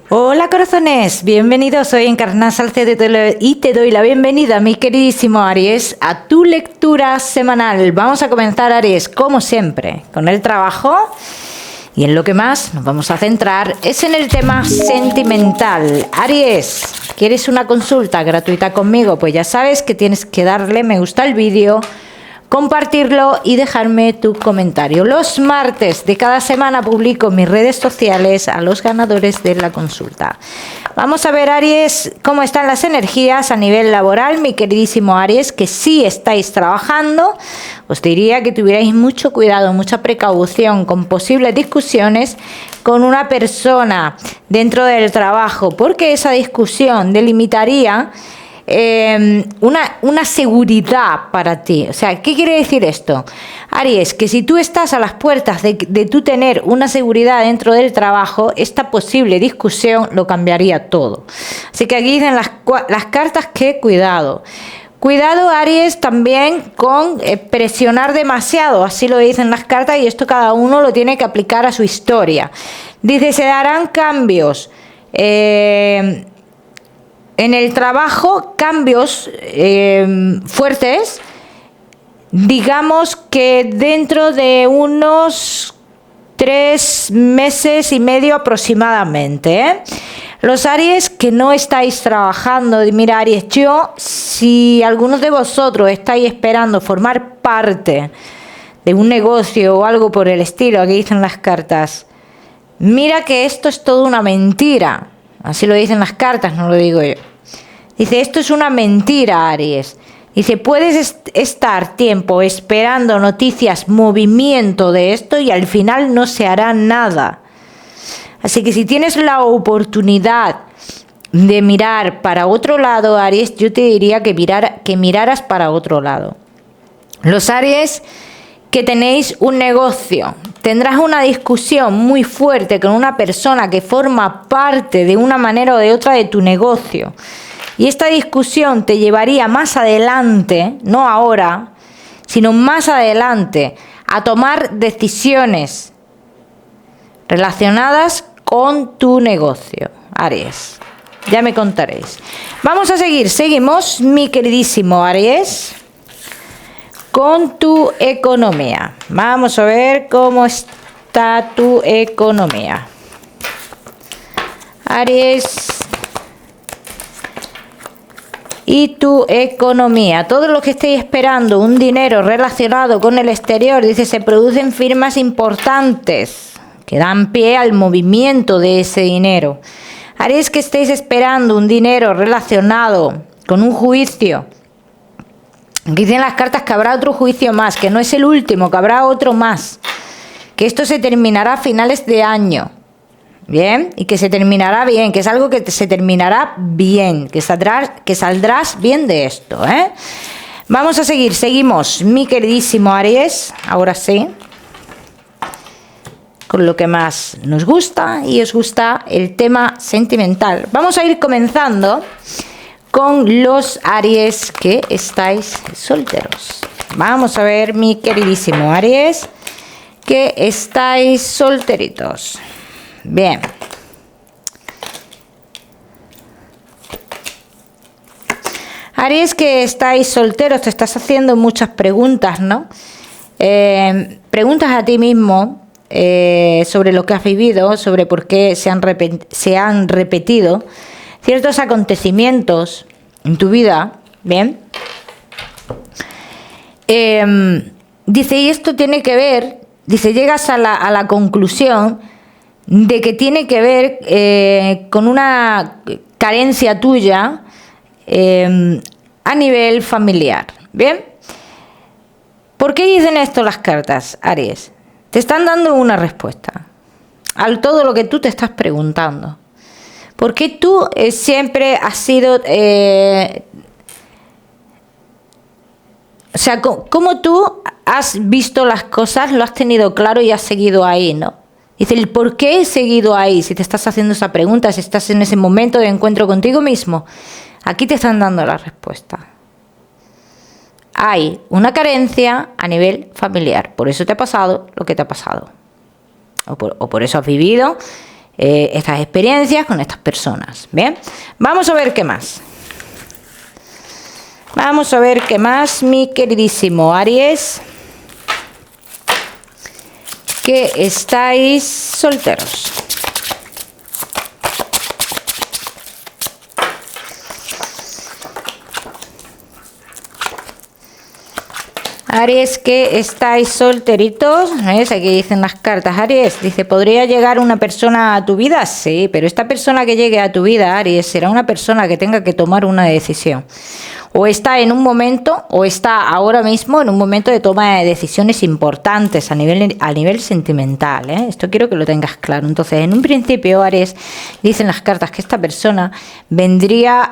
Hola corazones, bienvenidos, soy Encarnada Salcedo y te doy la bienvenida, mi queridísimo Aries, a tu lectura semanal. Vamos a comenzar, Aries, como siempre, con el trabajo, y en lo que más nos vamos a centrar es en el tema sentimental. Aries, ¿quieres una consulta gratuita conmigo? Pues ya sabes que tienes que darle me gusta al vídeo, compartirlo y dejarme tu comentario. Los martes de cada semana publico en mis redes sociales a los ganadores de la consulta. Vamos a ver, Aries, cómo están las energías a nivel laboral. Mi queridísimo Aries, que si estáis trabajando, os diría que tuvierais mucho cuidado, mucha precaución con posibles discusiones con una persona dentro del trabajo, porque esa discusión delimitaría una seguridad para ti. O sea, ¿qué quiere decir esto? Aries, que si tú estás a las puertas de tú tener una seguridad dentro del trabajo, esta posible discusión lo cambiaría todo. Así que aquí dicen las cartas que cuidado. Cuidado, Aries, también con presionar demasiado, así lo dicen las cartas, y esto cada uno lo tiene que aplicar a su historia. Dice, se darán cambios en el trabajo, cambios fuertes, digamos que dentro de unos 3 meses y medio aproximadamente, ¿eh? Los Aries que no estáis trabajando, mira Aries, si algunos de vosotros estáis esperando formar parte de un negocio o algo por el estilo, aquí dicen las cartas, mira que esto es todo una mentira. Así lo dicen las cartas, no lo digo yo. Dice, esto es una mentira, Aries. Dice, puedes estar tiempo esperando noticias, movimiento de esto y al final no se hará nada. Así que si tienes la oportunidad de mirar para otro lado, Aries, yo te diría que miraras para otro lado. Los Aries que tenéis un negocio, tendrás una discusión muy fuerte con una persona que forma parte de una manera o de otra de tu negocio. Y esta discusión te llevaría más adelante, no ahora, sino más adelante, a tomar decisiones relacionadas con tu negocio, Aries. Ya me contaréis. Vamos a seguimos, mi queridísimo Aries, con tu economía. Vamos a ver cómo está tu economía. Aries y tu economía. Todo lo que estéis esperando, un dinero relacionado con el exterior, dice, se producen firmas importantes que dan pie al movimiento de ese dinero. Aries que estéis esperando un dinero relacionado con un juicio. Dicen las cartas que habrá otro juicio más, que no es el último, que habrá otro más, que esto se terminará a finales de año, bien, y que se terminará bien, que es algo que se terminará bien, que saldrás bien de esto, ¿eh? Vamos a seguimos, mi queridísimo Aries, ahora sí, con lo que más nos gusta y os gusta, el tema sentimental. Vamos a ir comenzando con los Aries que estáis solteros. Vamos a ver, mi queridísimo Aries, que estáis solteritos. Bien. Aries que estáis solteros, te estás haciendo muchas preguntas, ¿no? Preguntas a ti mismo sobre lo que has vivido, sobre por qué se han repetido ciertos acontecimientos en tu vida, ¿bien? Dice, y esto tiene que ver, dice, llegas a la conclusión de que tiene que ver con una carencia tuya a nivel familiar, ¿bien? ¿Por qué dicen esto las cartas, Aries? Te están dando una respuesta a todo lo que tú te estás preguntando. ¿Por qué tú siempre has sido... o sea, ¿cómo tú has visto las cosas, lo has tenido claro y has seguido ahí, ¿no? Dice, ¿el por qué he seguido ahí? Si te estás haciendo esa pregunta, si estás en ese momento de encuentro contigo mismo, aquí te están dando la respuesta. Hay una carencia a nivel familiar, por eso te ha pasado lo que te ha pasado. O por eso has vivido estas experiencias con estas personas. Bien, vamos a ver qué más. Vamos a ver qué más, mi queridísimo Aries, que estáis solteros. Aries, que estáis solteritos, ¿ves? Aquí dicen las cartas. Aries dice, ¿podría llegar una persona a tu vida? Sí, pero esta persona que llegue a tu vida, Aries, será una persona que tenga que tomar una decisión. O está en un momento, o está ahora mismo en un momento de toma de decisiones importantes a nivel sentimental, ¿eh? Esto quiero que lo tengas claro. Entonces, en un principio, Aries, dicen las cartas que esta persona vendría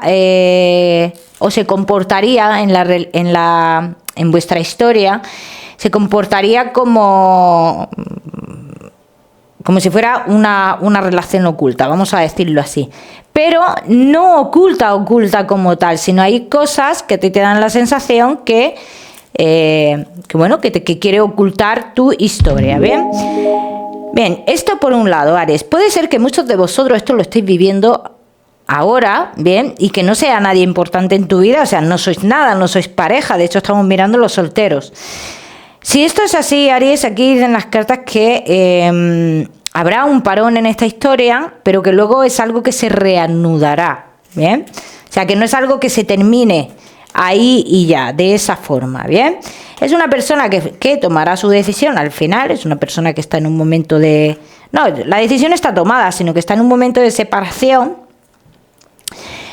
o se comportaría en vuestra historia, se comportaría como si fuera una relación oculta, vamos a decirlo así. Pero no oculta como tal, sino hay cosas que te dan la sensación que quiere ocultar tu historia, ¿bien? Bien, esto por un lado, Aries. Puede ser que muchos de vosotros esto lo estéis viviendo ahora, bien, y que no sea nadie importante en tu vida, o sea, no sois nada, no sois pareja, de hecho estamos mirando los solteros. Si esto es así, Aries, aquí dicen las cartas que habrá un parón en esta historia, pero que luego es algo que se reanudará, ¿bien? O sea, que no es algo que se termine ahí y ya, de esa forma, ¿bien? Es una persona que tomará su decisión al final, es una persona que está en un momento de... No, la decisión está tomada, sino que está en un momento de separación.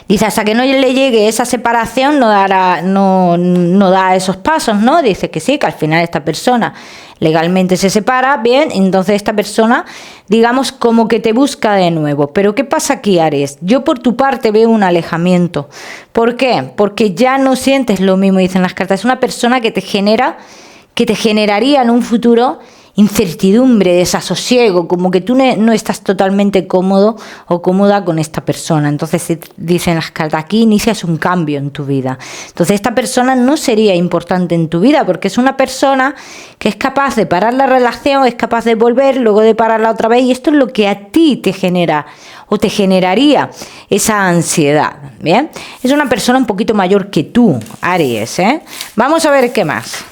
Dice, hasta que no le llegue esa separación no da esos pasos, ¿no? Dice que sí, que al final esta persona legalmente se separa, bien, entonces esta persona, digamos, como que te busca de nuevo. Pero ¿qué pasa aquí, Aries? Yo por tu parte veo un alejamiento. ¿Por qué? Porque ya no sientes lo mismo, dicen las cartas. Es una persona que te generaría en un futuro incertidumbre, desasosiego, como que tú no estás totalmente cómodo o cómoda con esta persona. Entonces dicen las cartas, aquí inicias un cambio en tu vida. Entonces esta persona no sería importante en tu vida porque es una persona que es capaz de parar la relación, es capaz de volver, luego de pararla otra vez, y esto es lo que a ti te genera o te generaría esa ansiedad, ¿bien? Es una persona un poquito mayor que tú, Aries, ¿eh? Vamos a ver qué más.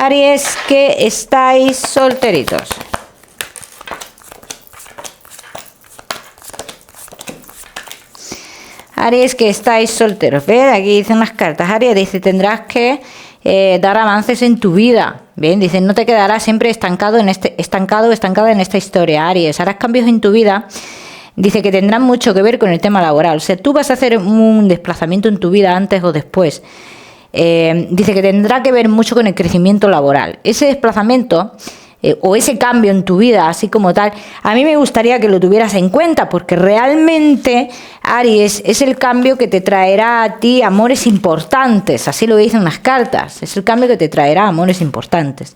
Aries, que estáis solteritos. Aries, que estáis solteros. ¿Ves? Aquí dicen las cartas. Aries dice, tendrás que dar avances en tu vida. Bien, dice, no te quedarás siempre estancada en esta historia. Aries, harás cambios en tu vida. Dice que tendrán mucho que ver con el tema laboral. O sea, tú vas a hacer un desplazamiento en tu vida antes o después. Dice que tendrá que ver mucho con el crecimiento laboral. Ese desplazamiento o ese cambio en tu vida, así como tal, a mí me gustaría que lo tuvieras en cuenta, porque realmente, Aries, es el cambio que te traerá a ti amores importantes, así lo dicen las cartas, es el cambio que te traerá amores importantes.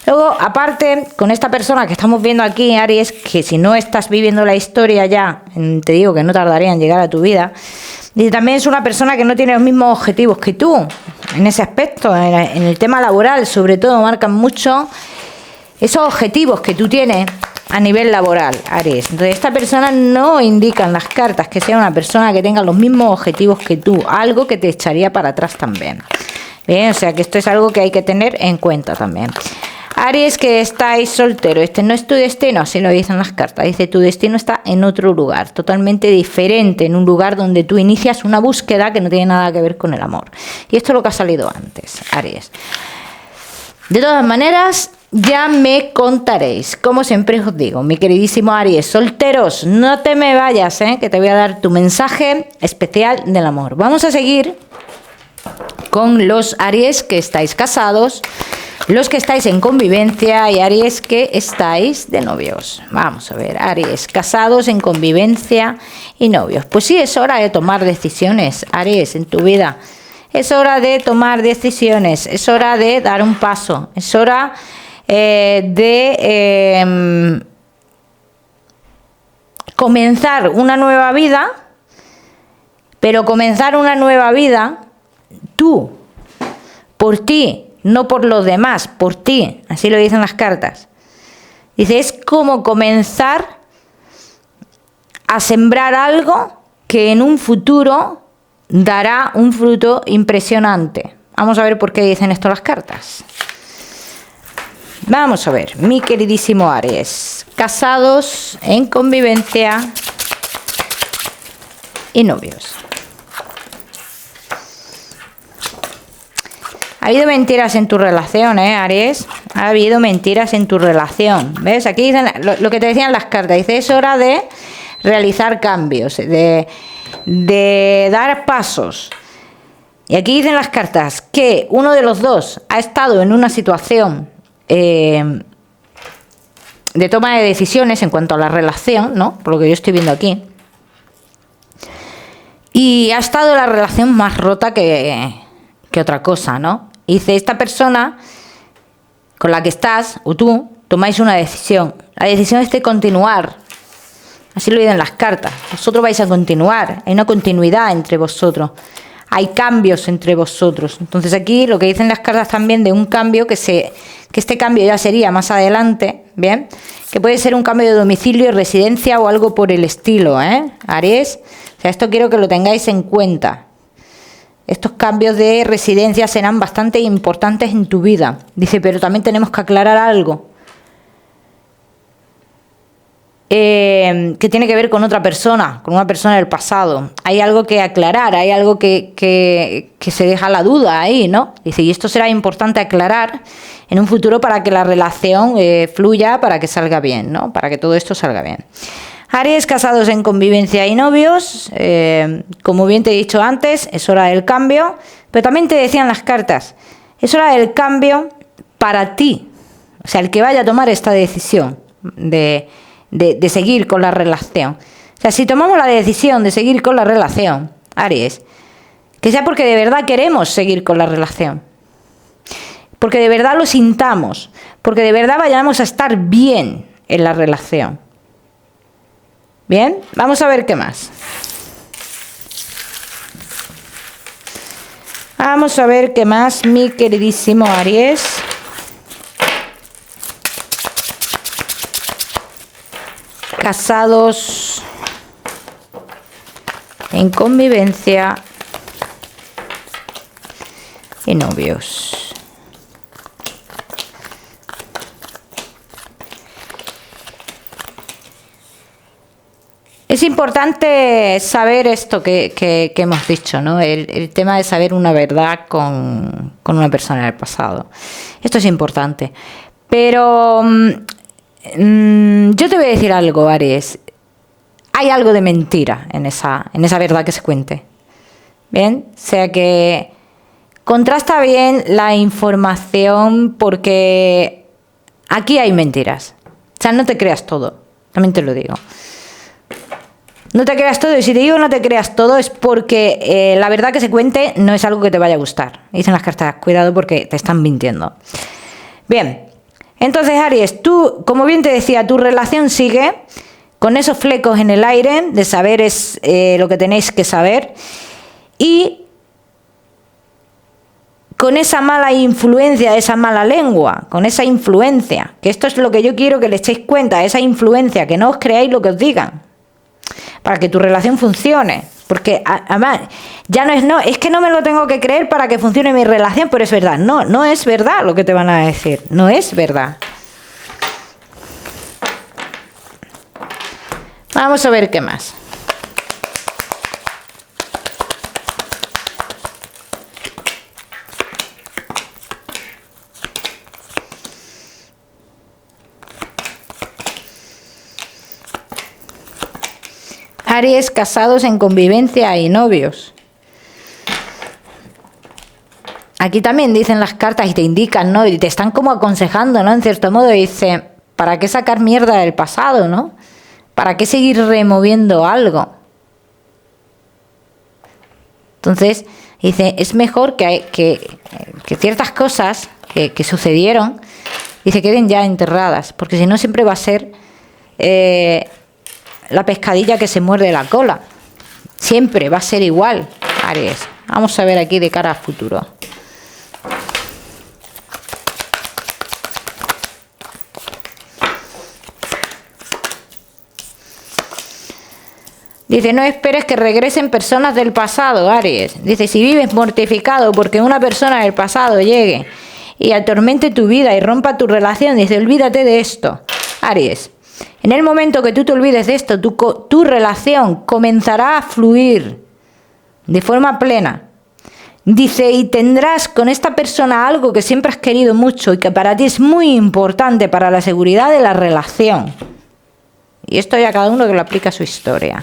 Luego, aparte, con esta persona que estamos viendo aquí, Aries, que si no estás viviendo la historia ya, te digo que no tardaría en llegar a tu vida, y también es una persona que no tiene los mismos objetivos que tú, en ese aspecto, en el tema laboral, sobre todo, marcan mucho esos objetivos que tú tienes a nivel laboral, Aries. Entonces, esta persona no indica en las cartas que sea una persona que tenga los mismos objetivos que tú, algo que te echaría para atrás también. Bien, o sea que esto es algo que hay que tener en cuenta también. Aries, que estáis soltero, este no es tu destino, así lo dicen las cartas. Dice, tu destino está en otro lugar, totalmente diferente, en un lugar donde tú inicias una búsqueda que no tiene nada que ver con el amor. Y esto es lo que ha salido antes, Aries. De todas maneras, ya me contaréis. Como siempre os digo, mi queridísimo Aries, solteros, no te me vayas, que te voy a dar tu mensaje especial del amor. Vamos a seguir con los Aries que estáis casados, los que estáis en convivencia y Aries que estáis de novios. Vamos a ver, Aries, casados, en convivencia y novios. Pues sí, es hora de tomar decisiones, Aries, en tu vida. Es hora de tomar decisiones, es hora de dar un paso, es hora de comenzar una nueva vida, pero comenzar una nueva vida tú, por ti, no por los demás, por ti, así lo dicen las cartas. Dice, es como comenzar a sembrar algo que en un futuro dará un fruto impresionante. Vamos a ver por qué dicen esto las cartas. Vamos a ver, mi queridísimo Aries, casados, en convivencia y novios. Ha habido mentiras en tu relación, Aries. Ha habido mentiras en tu relación. ¿Ves? Aquí dicen lo que te decían las cartas. Dice, es hora de realizar cambios, de dar pasos. Y aquí dicen las cartas que uno de los dos ha estado en una situación de toma de decisiones en cuanto a la relación, ¿no? Por lo que yo estoy viendo aquí. Y ha estado la relación más rota que otra cosa, ¿no? Y dice, esta persona con la que estás, o tú, tomáis una decisión. La decisión es de continuar. Así lo dicen las cartas. Vosotros vais a continuar. Hay una continuidad entre vosotros. Hay cambios entre vosotros. Entonces aquí lo que dicen las cartas también de un cambio que este cambio ya sería más adelante, ¿bien? Que puede ser un cambio de domicilio, residencia o algo por el estilo, Aries. O sea, esto quiero que lo tengáis en cuenta. Estos cambios de residencia serán bastante importantes en tu vida. Dice, pero también tenemos que aclarar algo. Que tiene que ver con otra persona, con una persona del pasado. Hay algo que aclarar, hay algo que se deja la duda ahí, ¿no? Dice, y esto será importante aclarar en un futuro para que la relación fluya, para que salga bien, ¿no? Para que todo esto salga bien. Aries, casados en convivencia y novios, como bien te he dicho antes, es hora del cambio, pero también te decían las cartas, es hora del cambio para ti, o sea, el que vaya a tomar esta decisión de seguir con la relación. O sea, si tomamos la decisión de seguir con la relación, Aries, que sea porque de verdad queremos seguir con la relación, porque de verdad lo sintamos, porque de verdad vayamos a estar bien en la relación. Bien, vamos a ver qué más. Vamos a ver qué más, mi queridísimo Aries. Casados en convivencia y novios. Es importante saber esto que hemos dicho, ¿no? El tema de saber una verdad con una persona del pasado. Esto es importante. Pero yo te voy a decir algo, Aries. Hay algo de mentira en esa verdad que se cuente. ¿Bien? O sea que contrasta bien la información porque aquí hay mentiras. O sea, no te creas todo. También te lo digo. No te creas todo, y si te digo no te creas todo es porque la verdad que se cuente no es algo que te vaya a gustar. Dicen las cartas, cuidado porque te están mintiendo. Bien, entonces Aries, tú, como bien te decía, tu relación sigue con esos flecos en el aire de saber es lo que tenéis que saber y con esa mala influencia, esa mala lengua, con esa influencia, que esto es lo que yo quiero que le echéis cuenta, esa influencia, que no os creáis lo que os digan. Para que tu relación funcione. Porque además, ya es que no me lo tengo que creer para que funcione mi relación, pero es verdad. No es verdad lo que te van a decir. No es verdad. Vamos a ver qué más. Aries, casados en convivencia y novios. Aquí también dicen las cartas y te indican, ¿no? Y te están como aconsejando, ¿no? En cierto modo, dice, ¿para qué sacar mierda del pasado, no? ¿Para qué seguir removiendo algo? Entonces, dice, es mejor que ciertas cosas que sucedieron y se queden ya enterradas, porque si no siempre va a ser la pescadilla que se muerde la cola. Siempre va a ser igual, Aries. Vamos a ver aquí de cara a futuro. Dice, no esperes que regresen personas del pasado, Aries. Dice, si vives mortificado porque una persona del pasado llegue y atormente tu vida y rompa tu relación, dice, olvídate de esto, Aries. En el momento que tú te olvides de esto, tu relación comenzará a fluir de forma plena. Dice, y tendrás con esta persona algo que siempre has querido mucho y que para ti es muy importante para la seguridad de la relación. Y esto ya cada uno que lo aplica a su historia.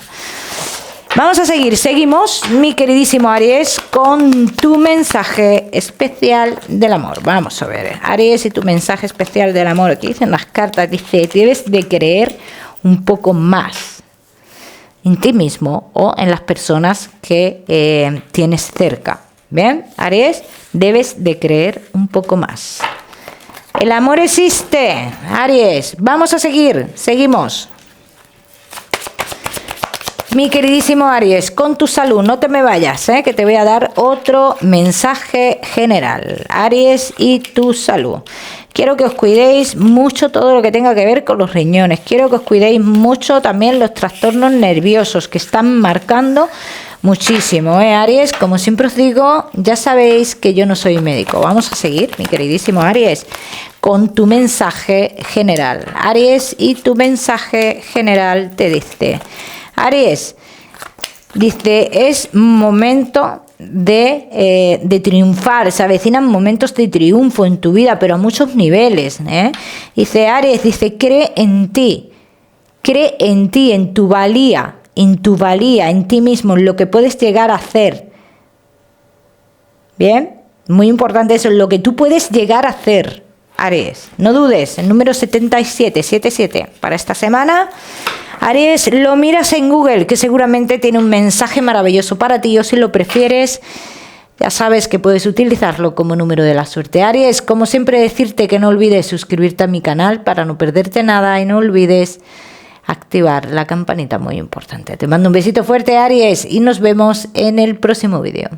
Vamos a seguir, seguimos, mi queridísimo Aries, con tu mensaje especial del amor. Vamos a ver, Aries, y tu mensaje especial del amor. Aquí dicen las cartas, dice, debes de creer un poco más en ti mismo o en las personas que tienes cerca. Bien, Aries, debes de creer un poco más. El amor existe, Aries. Vamos a seguir, seguimos. Mi queridísimo Aries, con tu salud, no te me vayas, que te voy a dar otro mensaje general. Aries y tu salud. Quiero que os cuidéis mucho todo lo que tenga que ver con los riñones. Quiero que os cuidéis mucho también los trastornos nerviosos que están marcando muchísimo, Aries. Como siempre os digo, ya sabéis que yo no soy médico. Vamos a seguir, mi queridísimo Aries, con tu mensaje general. Aries, y tu mensaje general te dice... Aries, dice, es momento de triunfar, se avecinan momentos de triunfo en tu vida, pero a muchos niveles. Dice, Aries, dice, cree en ti, en tu valía, en ti mismo, en lo que puedes llegar a hacer. Bien, muy importante eso, lo que tú puedes llegar a hacer, Aries. No dudes, el número 77 para esta semana. Aries, lo miras en Google, que seguramente tiene un mensaje maravilloso para ti, o si lo prefieres, ya sabes que puedes utilizarlo como número de la suerte. Aries, como siempre, decirte que no olvides suscribirte a mi canal para no perderte nada y no olvides activar la campanita, muy importante. Te mando un besito fuerte, Aries, y nos vemos en el próximo vídeo.